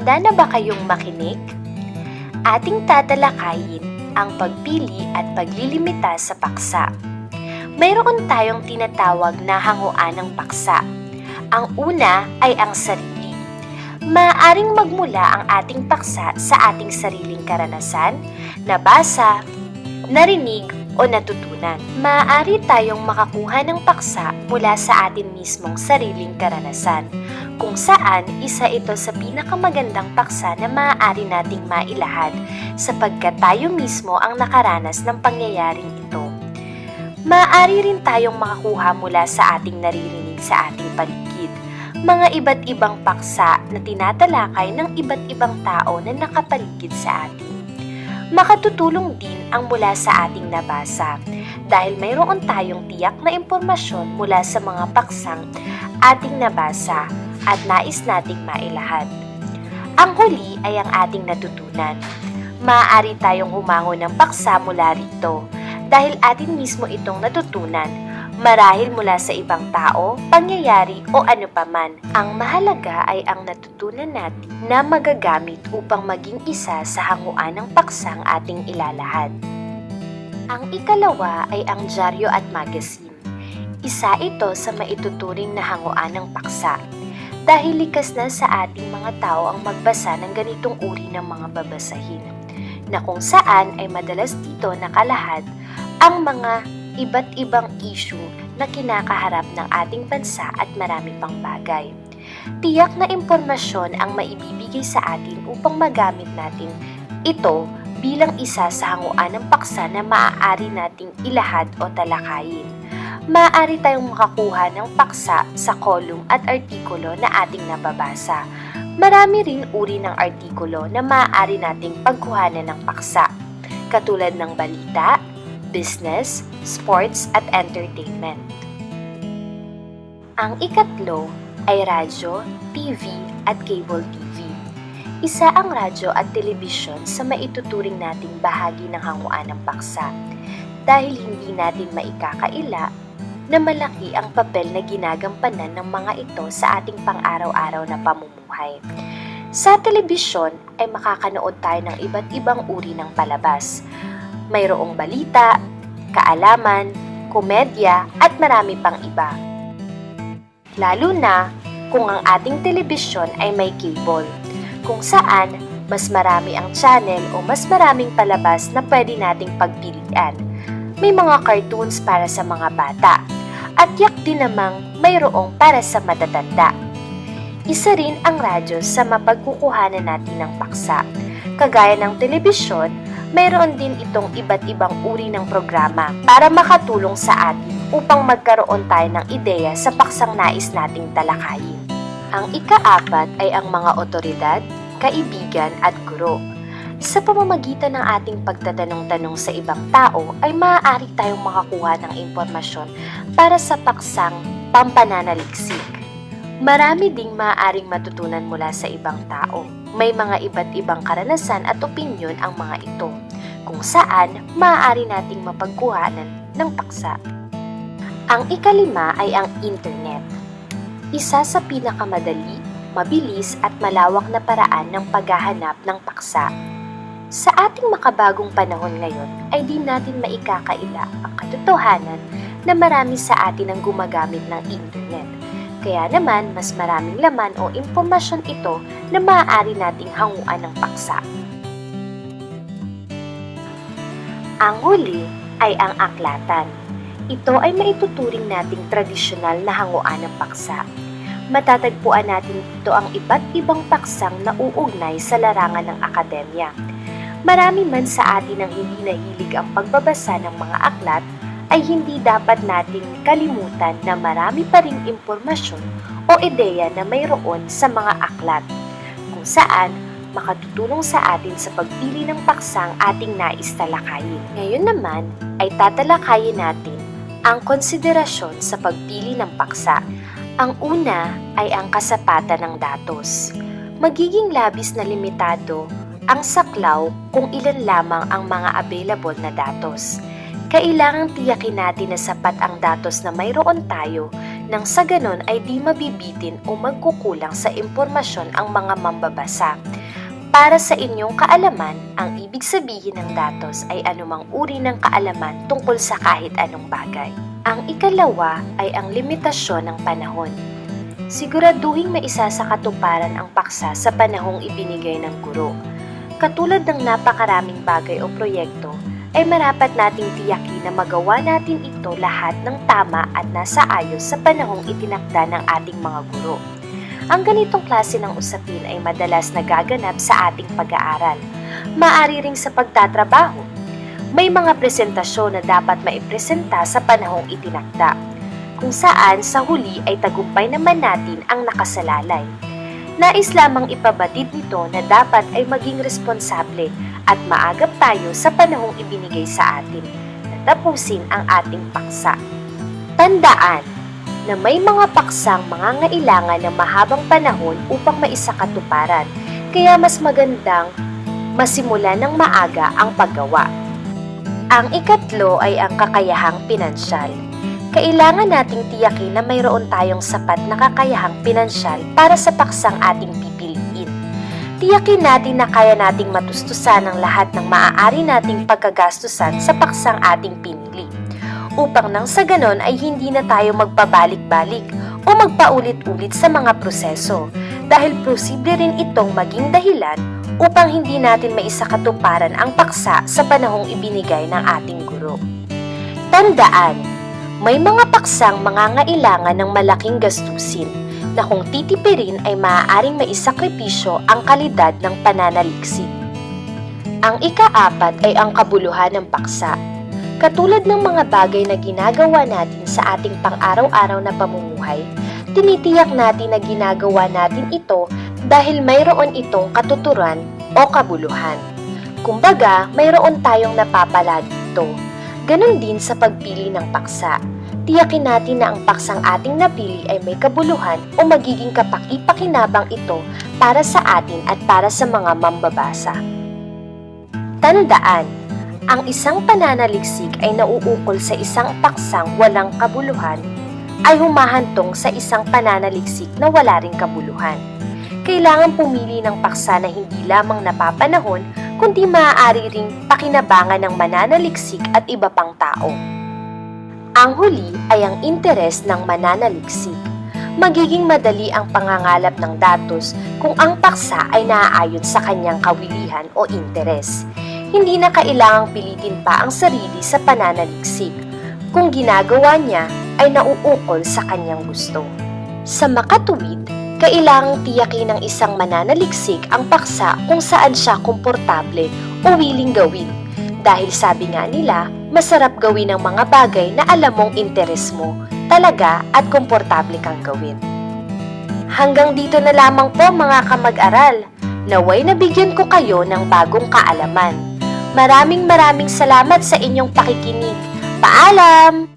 Handa na ba kayong makinig? Ating tatalakayin ang pagpili at paglilimita sa paksa. Mayroon tayong tinatawag na hanguan ng paksa. Ang una ay ang sarili. Maaaring magmula ang ating paksa sa ating sariling karanasan, nabasa, narinig o natutunan. Maaari tayong makakuha ng paksa mula sa atin mismong sariling karanasan, kung saan isa ito sa pinakamagandang paksa na maaari nating mailahad sapagkat tayo mismo ang nakaranas ng pangyayaring ito. Maaari rin tayong makakuha mula sa ating naririnig sa ating paligid, mga iba't ibang paksa na tinatalakay ng iba't ibang tao na nakapaligid sa atin. Makatutulong din ang mula sa ating nabasa dahil mayroon tayong tiyak na impormasyon mula sa mga paksang ating nabasa at nais nating mailahad. Ang huli ay ang ating natutunan. Maaari tayong humango ng paksa mula rito dahil atin mismo itong natutunan, marahil mula sa ibang tao, pangyayari o ano paman. Ang mahalaga ay ang natutunan natin na magagamit upang maging isa sa hanguan ng paksang ating ilalahad. Ang ikalawa ay ang dyaryo at magazine. Isa ito sa maituturing na hanguan ng paksa dahil likas na sa ating mga tao ang magbasa ng ganitong uri ng mga babasahin na kung saan ay madalas dito nakalahad ang mga iba't ibang issue na kinakaharap ng ating bansa at marami pang bagay. Tiyak na impormasyon ang maibibigay sa atin upang magamit natin ito bilang isa sa hanguan ng paksa na maaari nating ilahad o talakayin. Maaari tayong makakuha ng paksa sa kolum at artikulo na ating nababasa. Marami rin uri ng artikulo na maaari nating pagkuhanan ng paksa, katulad ng balita, business, sports at entertainment. Ang ikatlo ay radyo, TV at cable TV. Isa ang radyo at telebisyon sa maituturing nating bahagi ng hanguan ng paksa dahil hindi natin maikakaila na malaki ang papel na ginagampanan ng mga ito sa ating pang-araw-araw na pamumuhay. Sa telebisyon ay makakanood tayo ng iba't ibang uri ng palabas. Mayroong balita, kaalaman, komedya at marami pang iba. Lalo na kung ang ating telebisyon ay may cable, kung saan mas marami ang channel o mas maraming palabas na pwede nating pagpilian. May mga cartoons para sa mga bata at yak din namang mayroong para sa matatanda. Isa rin ang radyo sa mapagkukuhanan natin ng paksa. Kagaya ng telebisyon, mayroon din itong iba't ibang uri ng programa para makatulong sa atin upang magkaroon tayo ng ideya sa paksang nais nating talakayin. Ang ikaapat ay ang mga otoridad, kaibigan at guro. Sa pamamagitan ng ating pagtatanong-tanong sa ibang tao ay maaari tayong makakuha ng impormasyon para sa paksang pampananaliksik. Marami ding maaaring matutunan mula sa ibang tao. May mga iba't ibang karanasan at opinyon ang mga ito, kung saan maaari nating mapagkuhanan ng paksa. Ang ikalima ay ang internet. Isa sa pinakamadali, mabilis at malawak na paraan ng paghahanap ng paksa. Sa ating makabagong panahon ngayon ay di natin maikakaila ang katotohanan na marami sa atin ang gumagamit ng internet. Kaya naman mas maraming laman o impormasyon ito na maaari nating hanguan ng paksa. Ang huli ay ang aklatan. Ito ay maituturing nating tradisyonal na hanguan ng paksa. Matatagpuan natin dito ang iba't ibang paksang nauugnay sa larangan ng akademya. Marami man sa atin ang hindi nahilig ang pagbabasa ng mga aklat, ay hindi dapat nating kalimutan na marami pa ring impormasyon o ideya na mayroon sa mga aklat, kung saan makatutulong sa atin sa pagpili ng paksang ating nais talakayin. Ngayon naman ay tatalakayin natin ang konsiderasyon sa pagpili ng paksa. Ang una ay ang kasapatan ng datos. Magiging labis na limitado ang saklaw kung ilan lamang ang mga available na datos. Kailangang tiyakin natin na sapat ang datos na mayroon tayo nang sa ganon ay di mabibitin o magkukulang sa impormasyon ang mga mambabasa. Para sa inyong kaalaman, ang ibig sabihin ng datos ay anumang uri ng kaalaman tungkol sa kahit anong bagay. Ang ikalawa ay ang limitasyon ng panahon. Siguraduhing maisa sa katuparan ang paksa sa panahong ibinigay ng guro. Katulad ng napakaraming bagay o proyekto, ay marapat nating tiyakin na magawa natin ito lahat ng tama at nasa ayos sa panahong itinakda ng ating mga guro. Ang ganitong klase ng usapin ay madalas nagaganap sa ating pag-aaral. Maaari ring sa pagtatrabaho. May mga presentasyon na dapat maipresenta sa panahong itinakda, kung saan sa huli ay tagumpay naman natin ang nakasalalay. Nais lamang ipabatid nito na dapat ay maging responsable at maagap tayo sa panahong ibinigay sa atin na tapusin ang ating paksa. Tandaan na may mga paksang mangangailangan ng mahabang panahon upang maisakatuparan, kaya mas magandang masimulan ng maaga ang paggawa. Ang ikatlo ay ang kakayahang pinansyal. Kailangan nating tiyakin na mayroon tayong sapat na kakayahang pinansyal para sa paksang ating pipiliin. Tiyakin natin na kaya nating matustusan ang lahat ng maaari nating pagkagastusan sa paksang ating pinili, upang nang sa ganon ay hindi na tayo magpabalik-balik o magpaulit-ulit sa mga proseso, dahil posible rin itong maging dahilan upang hindi natin maisakatuparan ang paksa sa panahong ibinigay ng ating guro. Tandaan, may mga paksang mangangailangan ng malaking gastusin na kung titipirin ay maaaring maisakripisyo ang kalidad ng pananaliksik. Ang ikaapat ay ang kabuluhan ng paksa. Katulad ng mga bagay na ginagawa natin sa ating pang-araw-araw na pamumuhay, tinitiyak natin na ginagawa natin ito dahil mayroon itong katuturan o kabuluhan. Kumbaga, mayroon tayong napapala dito. Ganon din sa pagpili ng paksa. Tiyakin natin na ang paksang ating napili ay may kabuluhan o magiging kapaki-pakinabang ito para sa atin at para sa mga mambabasa. Tandaan, ang isang pananaliksik ay nauukol sa isang paksang walang kabuluhan ay humahantong sa isang pananaliksik na wala ring kabuluhan. Kailangan pumili ng paksa na hindi lamang napapanahon kundi maaari ring pakinabangan ng mananaliksik at iba pang tao. Ang huli ay ang interes ng mananaliksik. Magiging madali ang pangangalap ng datos kung ang paksa ay naaayon sa kanyang kawilihan o interes. Hindi na kailangang pilitin pa ang sarili sa pananaliksik kung ginagawa niya ay nauukol sa kanyang gusto. Sa makatuwid, kailangang tiyakin ng isang mananaliksik ang paksa kung saan siya komportable o willing gawin. Dahil sabi nga nila, masarap gawin ang mga bagay na alam mong interes mo talaga at komportable kang gawin. Hanggang dito na lamang po mga kamag-aral. Naway nabigyan ko kayo ng bagong kaalaman. Maraming salamat sa inyong pakikinig. Paalam!